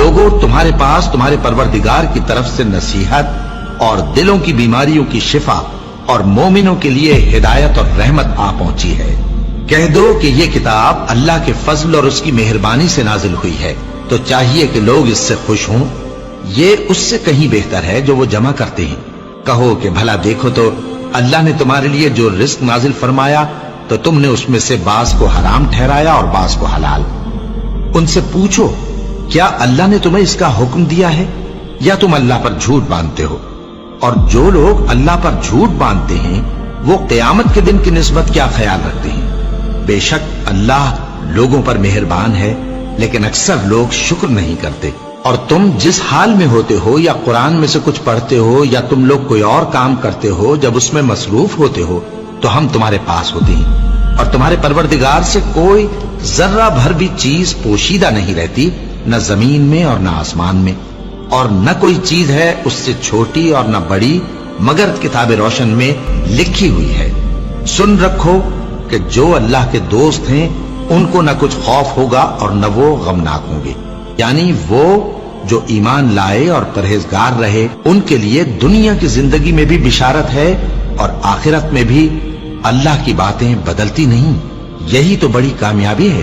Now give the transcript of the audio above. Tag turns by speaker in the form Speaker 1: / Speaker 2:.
Speaker 1: लोगों, तुम्हारे पास तुम्हारे परवरदिगार की तरफ से नसीहत और दिलों की बीमारियों की शिफा और मोमिनों के लिए हिदायत और रहमत आ पहुंची है। कह दो कि ये किताब अल्लाह के फजल और उसकी मेहरबानी से नाजिल हुई है, तो चाहिए कि लोग इससे खुश हों। ये उससे कहीं बेहतर है जो वो जमा करते हैं। कहो कि भला देखो तो अल्लाह ने तुम्हारे लिए जो रिस्क नाजिल फरमाया तो तुमने उसमें से बास को हराम ठहराया और बास को हलाल। उनसे पूछो, क्या अल्लाह ने तुम्हें इसका हुक्म दिया है या तुम अल्लाह पर झूठ बांधते हो? और जो लोग अल्लाह पर झूठ बांधते हैं वो क़यामत के दिन की निस्बत क्या ख्याल रखते हैं? बेशक अल्लाह लोगों पर मेहरबान है, लेकिन अक्सर लोग शुक्र नहीं करते। और तुम जिस हाल में होते हो या कुरान में से कुछ पढ़ते हो या तुम लोग कोई और काम करते हो, जब उसमें मसरूफ होते हो तो हम तुम्हारे पास होते हैं। और तुम्हारे परवरदिगार से कोई जर्रा भर भी चीज पोशीदा नहीं रहती, न जमीन में और न आसमान में, और न कोई चीज है उससे छोटी और न बड़ी, मगर किताब रोशन में लिखी हुई है। सुन रखो कि जो अल्लाह के दोस्त हैं उनको न कुछ खौफ होगा और न वो गमनाक होंगे। यानी वो जो ईमान लाए और परहेजगार रहे, उनके लिए दुनिया की जिंदगी में भी बिशारत है और आखिरत में भी। अल्लाह की बातें बदलती नहीं, यही तो बड़ी कामयाबी है।